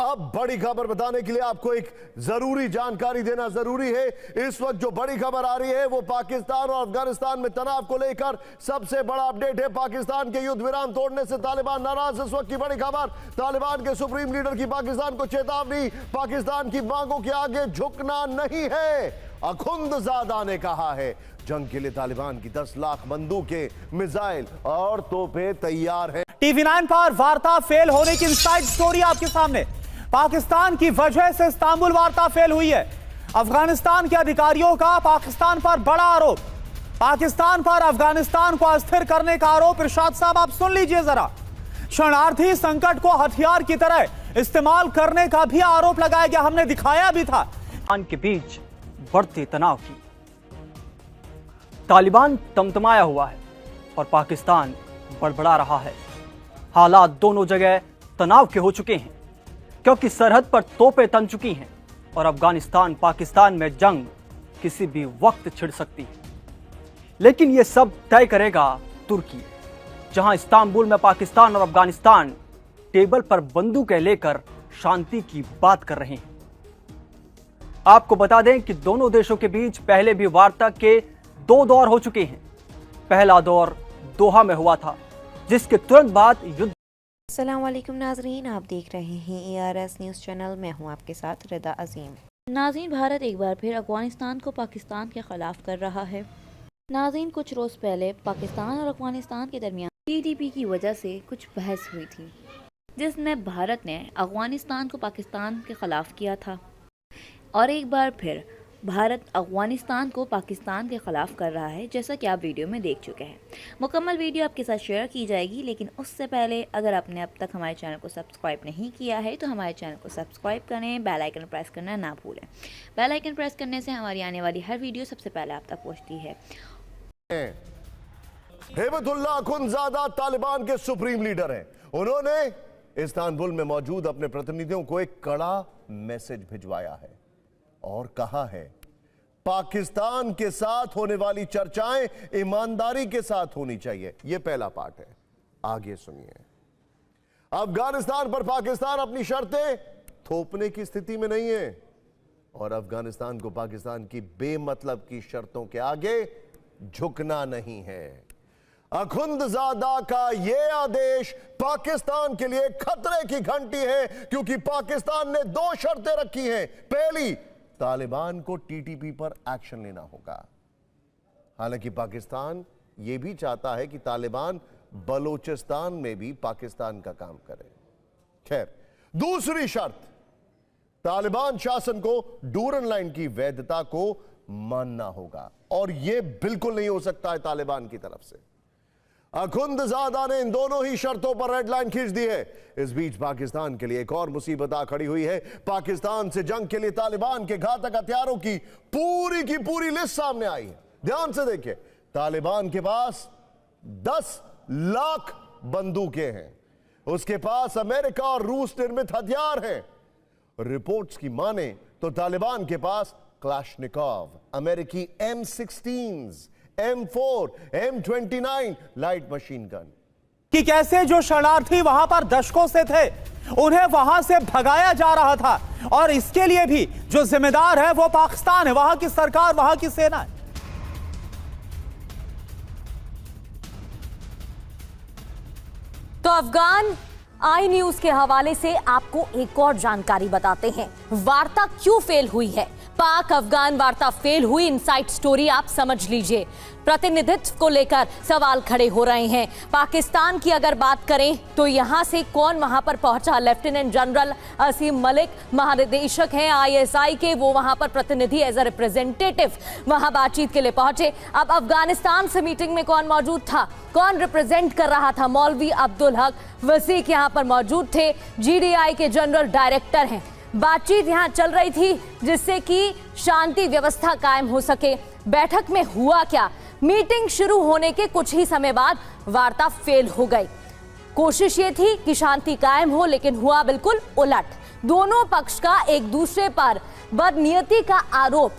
अब बड़ी खबर बताने के लिए आपको एक जरूरी जानकारी देना जरूरी है। इस वक्त जो बड़ी खबर आ रही है वो पाकिस्तान और अफगानिस्तान में तनाव को लेकर सबसे बड़ा अपडेट है। पाकिस्तान के युद्ध विराम तोड़ने से तालिबान नाराज। इस वक्त की बड़ी खबर, तालिबान के सुप्रीम लीडर की पाकिस्तान को चेतावनी, पाकिस्तान की मांगों के आगे झुकना नहीं है। अखुंदजादा ने कहा है जंग के लिए तालिबान की 10 लाख बंदूकें, मिसाइल और तोपें तैयार हैं। TV9 पर वार्ता फेल होने की इनसाइड स्टोरी आपके सामने। पाकिस्तान की वजह से इस्तांबुल वार्ता फेल हुई है। अफगानिस्तान के अधिकारियों का पाकिस्तान पर बड़ा आरोप। पाकिस्तान पर अफगानिस्तान को अस्थिर करने का आरोप। इरशाद साहब, आप सुन लीजिए जरा। शरणार्थी संकट को हथियार की तरह इस्तेमाल करने का भी आरोप लगाया गया। हमने दिखाया भी था। के बीच बढ़ते तनाव की तालिबान तमतमाया हुआ है और पाकिस्तान बड़बड़ा रहा है। हालात दोनों जगह तनाव के हो चुके हैं क्योंकि सरहद पर तोपें तन चुकी हैं और अफगानिस्तान पाकिस्तान में जंग किसी भी वक्त छिड़ सकती है। लेकिन यह सब तय करेगा तुर्की, जहां इस्तांबुल में पाकिस्तान और अफगानिस्तान टेबल पर बंदूकें लेकर शांति की बात कर रहे हैं। आपको बता दें कि दोनों देशों के बीच पहले भी वार्ता के 2 दौर हो चुके हैं। पहला दौर दोहा में हुआ था, जिसके तुरंत बाद युद्ध। अस्सलाम वालेकुम नाजरीन, आप देख रहे हैं ARS न्यूज़ चैनल। मैं हूं आपके साथ रिदा अजीम। नाज़रीन, भारत एक बार फिर अफगानिस्तान को पाकिस्तान के खिलाफ कर रहा है। नाज़रीन, कुछ रोज़ पहले पाकिस्तान और अफगानिस्तान के दरमियान TTP की वजह से कुछ बहस हुई थी, जिसमें भारत ने अफगानिस्तान को पाकिस्तान के खिलाफ किया था और एक बार फिर भारत अफगानिस्तान को पाकिस्तान के ख़िलाफ़ कर रहा है, जैसा कि आप वीडियो में देख चुके हैं। मुकम्मल वीडियो आपके साथ शेयर की जाएगी, लेकिन उससे पहले अगर आपने अब तक हमारे चैनल को सब्सक्राइब नहीं किया है तो हमारे चैनल को सब्सक्राइब करें, बेल आइकन प्रेस करना ना भूलें। बेल आइकन प्रेस करने से हमारी आने वाली हर वीडियो सबसे पहले आप तक पहुँचती है। हेबतुल्लाह अखुंदजादा तालिबान के सुप्रीम लीडर हैं। उन्होंने इस्तांबुल में मौजूद अपने प्रतिनिधियों को एक कड़ा मैसेज भिजवाया है और कहा है पाकिस्तान के साथ होने वाली चर्चाएं ईमानदारी के साथ होनी चाहिए। यह पहला पार्ट है, आगे सुनिए। अफगानिस्तान पर पाकिस्तान अपनी शर्तें थोपने की स्थिति में नहीं है और अफगानिस्तान को पाकिस्तान की बेमतलब की शर्तों के आगे झुकना नहीं है। अखुंदजादा का यह आदेश पाकिस्तान के लिए खतरे की घंटी है, क्योंकि पाकिस्तान ने 2 शर्तें रखी हैं। पहली, तालिबान को TTP पर एक्शन लेना होगा। हालांकि पाकिस्तान यह भी चाहता है कि तालिबान बलोचिस्तान में भी पाकिस्तान का काम करे। खैर, दूसरी शर्त, तालिबान शासन को डूरन लाइन की वैधता को मानना होगा और यह बिल्कुल नहीं हो सकता है तालिबान की तरफ से। अखुंदजादा ने इन दोनों ही शर्तों पर रेड लाइन खींच दी है। इस बीच पाकिस्तान के लिए एक और मुसीबत आ खड़ी हुई है। पाकिस्तान से जंग के लिए तालिबान के घातक हथियारों की पूरी लिस्ट सामने आई है। ध्यान से देखिए, तालिबान के पास 10 लाख बंदूकें हैं, उसके पास अमेरिका और रूस निर्मित हथियार हैं। रिपोर्ट्स की माने तो तालिबान के पास क्लाशनिकोव, अमेरिकी M16, M4, M29 light machine gun. कि कैसे जो शरणार्थी वहां पर दशकों से थे उन्हें वहां से भगाया जा रहा था और इसके लिए भी जो जिम्मेदार है वो पाकिस्तान है, वहां की सरकार, वहां की सेना है। तो अफगान आई न्यूज के हवाले से आपको एक और जानकारी बताते हैं। वार्ता क्यों फेल हुई है? पाक अफगान वार्ता फेल हुई, इनसाइड स्टोरी आप समझ लीजिए। प्रतिनिधित्व को लेकर सवाल खड़े हो रहे हैं। पाकिस्तान की अगर बात करें तो यहां से कौन वहां पर पहुंचा? लेफ्टिनेंट जनरल असीम मलिक महानिदेशक हैं ISI के, वो वहां पर प्रतिनिधि एज अ रिप्रेजेंटेटिव वहां बातचीत के लिए पहुंचे। अब अफगानिस्तान से मीटिंग में कौन मौजूद था, कौन रिप्रेजेंट कर रहा था? मौलवी अब्दुल हक वसीक यहां पर मौजूद थे, GDI के जनरल डायरेक्टर हैं। बातचीत यहां चल रही थी जिससे कि शांति व्यवस्था कायम हो सके। बैठक में हुआ क्या? मीटिंग शुरू होने के कुछ ही समय बाद वार्ता फेल हो गई। कोशिश ये थी कि शांति कायम हो, लेकिन हुआ बिल्कुल उलट। दोनों पक्ष का एक दूसरे पर बदनीयती का आरोप,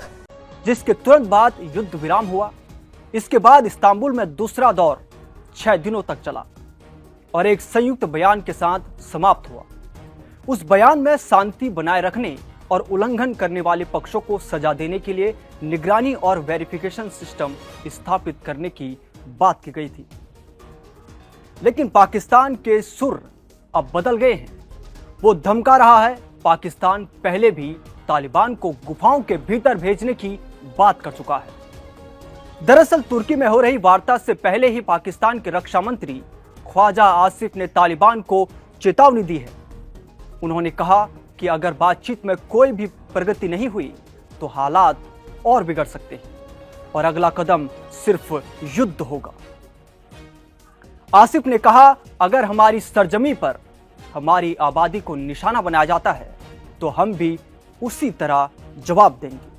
जिसके तुरंत बाद युद्ध विराम हुआ। इसके बाद इस्तांबुल में दूसरा दौर 6 दिनों तक चला और एक संयुक्त बयान के साथ समाप्त हुआ। उस बयान में शांति बनाए रखने और उल्लंघन करने वाले पक्षों को सजा देने के लिए निगरानी और वेरिफिकेशन सिस्टम स्थापित करने की बात की गई थी। लेकिन पाकिस्तान के सुर अब बदल गए हैं। वो धमका रहा है। पाकिस्तान पहले भी तालिबान को गुफाओं के भीतर भेजने की बात कर चुका है। दरअसल तुर्की में हो रही वार्ता से पहले ही पाकिस्तान के रक्षा मंत्री ख्वाजा आसिफ ने तालिबान को चेतावनी दी है। उन्होंने कहा कि अगर बातचीत में कोई भी प्रगति नहीं हुई तो हालात और बिगड़ सकते हैं और अगला कदम सिर्फ युद्ध होगा। आसिफ ने कहा, अगर हमारी सरजमी पर हमारी आबादी को निशाना बनाया जाता है तो हम भी उसी तरह जवाब देंगे।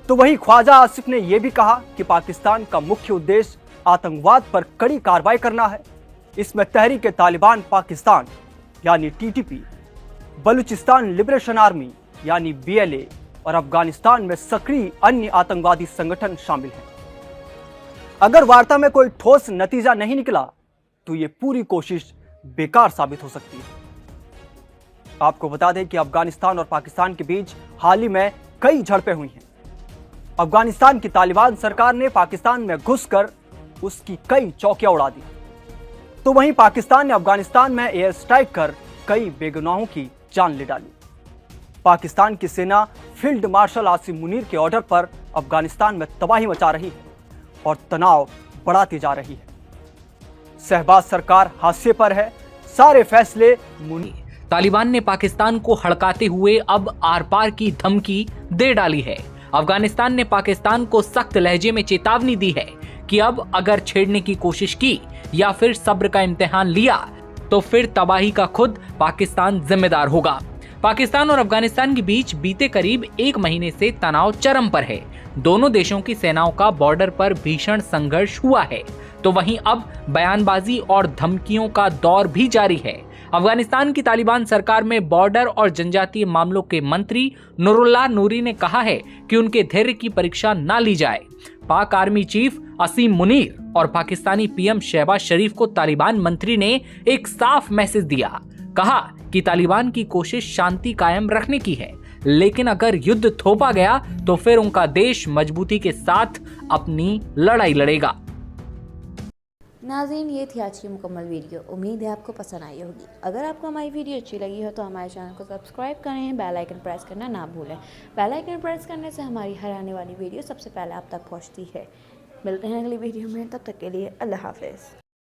तो वहीं ख्वाजा आसिफ ने यह भी कहा कि पाकिस्तान का मुख्य उद्देश्य आतंकवाद पर कड़ी कार्रवाई करना है। इसमें तहरीक तालिबान पाकिस्तान यानी टीटीपी, बलूचिस्तान लिबरेशन आर्मी यानी BLA और अफगानिस्तान में सक्रिय अन्य आतंकवादी संगठन शामिल हैं। अगर वार्ता में कोई ठोस नतीजा नहीं निकला तो यह पूरी कोशिश बेकार साबित हो सकती है। आपको बता दें कि अफगानिस्तान और पाकिस्तान के बीच हाल ही में कई झड़पें हुई हैं। अफगानिस्तान की तालिबान सरकार ने पाकिस्तान में घुसकर उसकी कई चौकियां उड़ा दी। तो वहीं पाकिस्तान ने अफगानिस्तान में एयर स्ट्राइक कर कई बेगुनाहों की जान ले डाली। पाकिस्तान की सेना फील्ड मार्शल आसिम मुनीर के ऑर्डर पर अफगानिस्तान में तबाही मचा रही है और तनाव बढ़ाती जा रही है। शहबाज सरकार हाशिए पर है। सारे फैसले तालिबान ने पाकिस्तान को हड़काते हुए अब आर पार की धमकी दे डाली है। अफगानिस्तान ने पाकिस्तान को सख्त लहजे में चेतावनी दी है कि अब अगर छेड़ने की कोशिश की या फिर सब्र का इम्तिहान लिया तो फिर तबाही का खुद पाकिस्तान जिम्मेदार होगा। पाकिस्तान और अफगानिस्तान के बीच बीते करीब 1 महीने से तनाव चरम पर है। दोनों देशों की सेनाओं का बॉर्डर पर भीषण संघर्ष हुआ है। तो वहीं अब बयानबाजी और धमकियों का दौर भी जारी है। अफगानिस्तान की तालिबान सरकार में बॉर्डर और जनजातीय मामलों के मंत्री नूरुल्लाह नूरी ने कहा है कि उनके धैर्य की परीक्षा ना ली जाए। पाक आर्मी चीफ असीम मुनीर और पाकिस्तानी PM शहबाज शरीफ को तालिबान मंत्री ने एक साफ मैसेज दिया। कहा कि तालिबान की कोशिश शांति कायम रखने की है, लेकिन अगर युद्ध थोपा गया तो फिर उनका देश मजबूती के साथ अपनी लड़ाई लड़ेगा। नाज़रीन, ये थी आज की मुकम्मल वीडियो। उम्मीद है आपको पसंद आई होगी। अगर आपको हमारी वीडियो अच्छी लगी हो तो हमारे चैनल को सब्सक्राइब करें, बेल आइकन प्रेस करना ना भूलें। बेल आइकन प्रेस करने से हमारी हर आने वाली वीडियो सबसे पहले आप तक पहुंचती है। मिलते हैं अगली वीडियो में, तब तक के लिए अल्लाह हाफ़िज़।